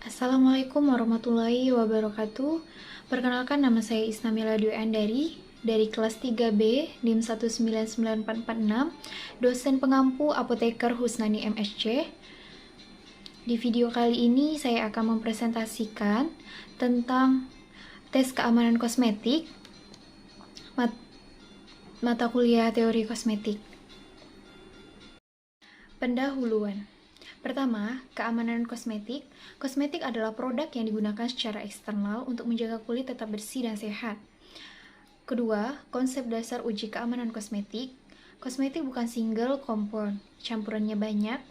Assalamualaikum warahmatullahi wabarakatuh. Perkenalkan, nama saya Isnamila Dwi Andari dari kelas 3B NIM 1994446, dosen pengampu apoteker Husnani MSc. Di video kali ini saya akan mempresentasikan tentang tes keamanan kosmetik, mata kuliah teori kosmetik. Pendahuluan. Pertama, keamanan kosmetik. Kosmetik adalah produk yang digunakan secara eksternal untuk menjaga kulit tetap bersih dan sehat. Kedua, konsep dasar uji keamanan kosmetik. Kosmetik bukan single compound, campurannya banyak.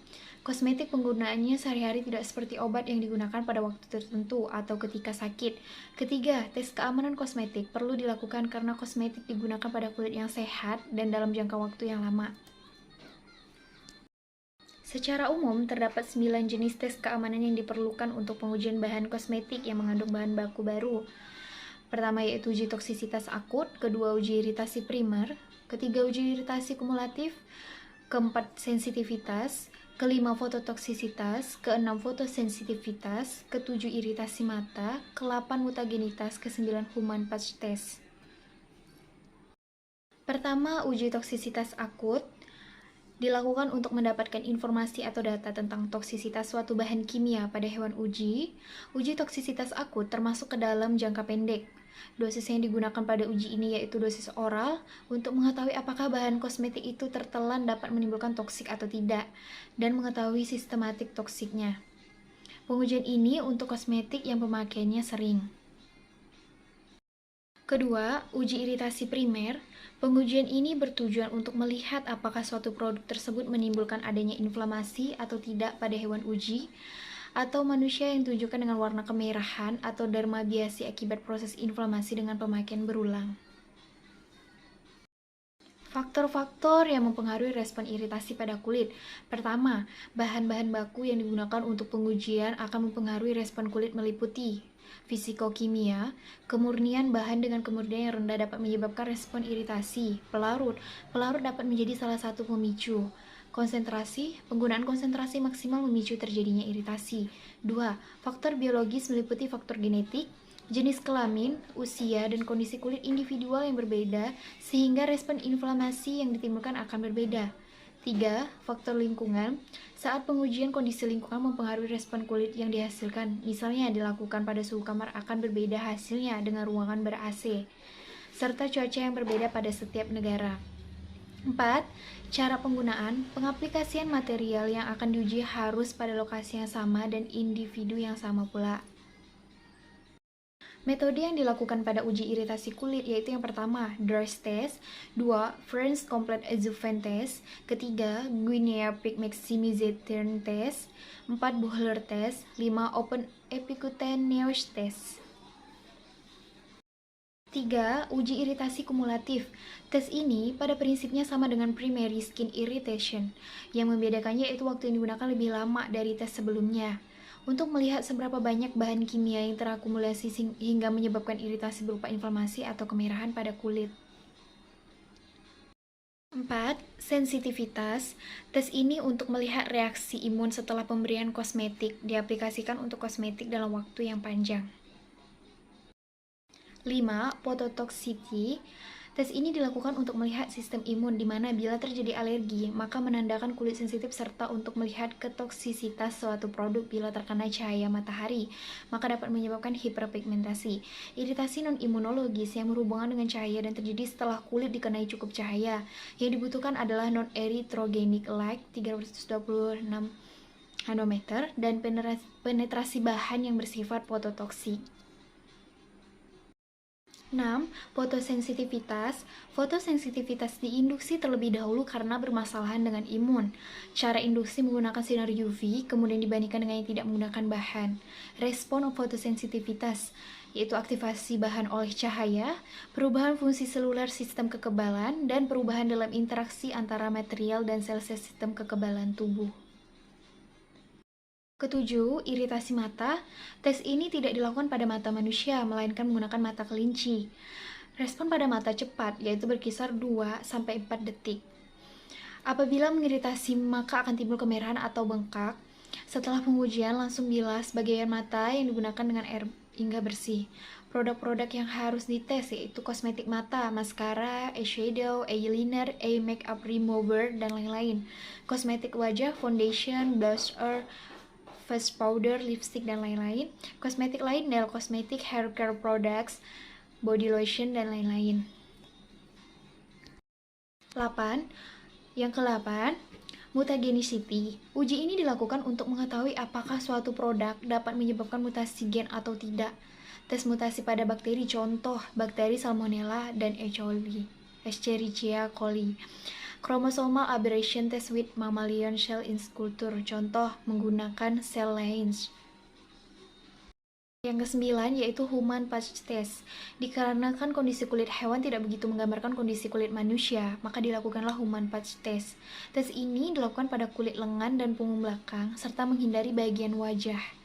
Kosmetik penggunaannya sehari-hari tidak seperti obat yang digunakan pada waktu tertentu atau ketika sakit. Ketiga, tes keamanan kosmetik perlu dilakukan karena kosmetik digunakan pada kulit yang sehat dan dalam jangka waktu yang lama. Secara umum, terdapat 9 jenis tes keamanan yang diperlukan untuk pengujian bahan kosmetik yang mengandung bahan baku baru. Pertama yaitu uji toksisitas akut, kedua uji iritasi primer, ketiga uji iritasi kumulatif, keempat sensitivitas, kelima fototoksisitas, keenam fotosensitivitas, ketujuh iritasi mata, ke-8 mutagenitas, ke-9 human patch test. Pertama, uji toksisitas akut dilakukan untuk mendapatkan informasi atau data tentang toksisitas suatu bahan kimia pada hewan uji. Uji toksisitas akut termasuk ke dalam jangka pendek. Dosis yang digunakan pada uji ini yaitu dosis oral untuk mengetahui apakah bahan kosmetik itu tertelan dapat menimbulkan toksik atau tidak, dan mengetahui sistematik toksiknya. Pengujian ini untuk kosmetik yang pemakaiannya sering. Kedua, uji iritasi primer. Pengujian ini bertujuan untuk melihat apakah suatu produk tersebut menimbulkan adanya inflamasi atau tidak pada hewan uji atau manusia yang ditunjukkan dengan warna kemerahan atau dermabiasi akibat proses inflamasi dengan pemakaian berulang. Faktor-faktor yang mempengaruhi respon iritasi pada kulit. Pertama, bahan-bahan baku yang digunakan untuk pengujian akan mempengaruhi respon kulit meliputi fisikokimia, kemurnian bahan dengan kemurnian yang rendah dapat menyebabkan respon iritasi. Pelarut dapat menjadi salah satu pemicu. Konsentrasi, penggunaan konsentrasi maksimal memicu terjadinya iritasi. 2. Faktor biologis meliputi faktor genetik, jenis kelamin, usia, dan kondisi kulit individual yang berbeda sehingga respon inflamasi yang ditimbulkan akan berbeda. 3. Faktor lingkungan. Saat pengujian, kondisi lingkungan mempengaruhi respon kulit yang dihasilkan. Misalnya, dilakukan pada suhu kamar akan berbeda hasilnya dengan ruangan ber-AC, serta cuaca yang berbeda pada setiap negara. 4. Cara penggunaan. Pengaplikasian material yang akan diuji harus pada lokasi yang sama dan individu yang sama pula. Metode yang dilakukan pada uji iritasi kulit yaitu yang pertama, Dress Test, 2. French Complete Adjuvant Test, ketiga, Guinea Pig Maximization Test, 4. Buhler Test, 5. Open Epicutaneous Test. 3. Uji iritasi kumulatif. Tes ini pada prinsipnya sama dengan primary skin irritation. Yang membedakannya yaitu waktu yang digunakan lebih lama dari tes sebelumnya, untuk melihat seberapa banyak bahan kimia yang terakumulasi hingga menyebabkan iritasi berupa inflamasi atau kemerahan pada kulit. 4. Sensitivitas. Tes ini untuk melihat reaksi imun setelah pemberian kosmetik, diaplikasikan untuk kosmetik dalam waktu yang panjang. 5. Phototoxicity. Tes ini dilakukan untuk melihat sistem imun di mana bila terjadi alergi, maka menandakan kulit sensitif, serta untuk melihat ketoksisitas suatu produk bila terkena cahaya matahari, maka dapat menyebabkan hiperpigmentasi. Iritasi non-imunologis yang berhubungan dengan cahaya dan terjadi setelah kulit dikenai cukup cahaya. Yang dibutuhkan adalah non-erythrogenic light 326 nanometer dan penetrasi bahan yang bersifat fototoksik. 6. Fotosensitivitas. Fotosensitivitas diinduksi terlebih dahulu karena bermasalahan dengan imun. Cara induksi menggunakan sinar UV, kemudian dibandingkan dengan yang tidak menggunakan bahan. Respon fotosensitivitas yaitu aktivasi bahan oleh cahaya, perubahan fungsi seluler sistem kekebalan, dan perubahan dalam interaksi antara material dan sel-sel sistem kekebalan tubuh. Ketujuh, iritasi mata. Tes ini tidak dilakukan pada mata manusia, melainkan menggunakan mata kelinci. Respon pada mata cepat, yaitu berkisar 2-4 detik. Apabila mengiritasi, maka akan timbul kemerahan atau bengkak. Setelah pengujian, langsung bilas bagian mata yang digunakan dengan air hingga bersih. Produk-produk yang harus dites yaitu kosmetik mata, maskara, eyeshadow, eyeliner, eye makeup remover, dan lain-lain. Kosmetik wajah, foundation, blusher, face powder, lipstick, dan lain-lain. Kosmetik lain, nail kosmetik, hair care products, body lotion, dan lain-lain. 8. Yang ke-8, mutagenicity. Uji ini dilakukan untuk mengetahui apakah suatu produk dapat menyebabkan mutasi gen atau tidak. Tes mutasi pada bakteri, contoh bakteri Salmonella dan Escherichia coli. Chromosomal aberration test with mammalian cell in culture, contoh menggunakan cell lines. Yang ke-9 yaitu human patch test. Dikarenakan kondisi kulit hewan tidak begitu menggambarkan kondisi kulit manusia, maka dilakukanlah human patch test. Tes ini dilakukan pada kulit lengan dan punggung belakang, serta menghindari bagian wajah.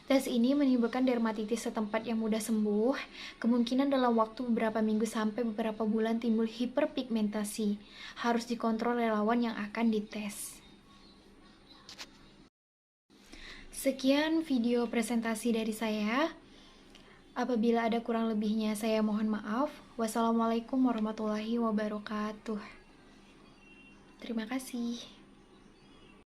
Tes ini menimbulkan dermatitis setempat yang mudah sembuh, kemungkinan dalam waktu beberapa minggu sampai beberapa bulan timbul hiperpigmentasi. Harus dikontrol relawan yang akan dites. Sekian video presentasi dari saya. Apabila ada kurang lebihnya, saya mohon maaf. Wassalamualaikum warahmatullahi wabarakatuh. Terima kasih.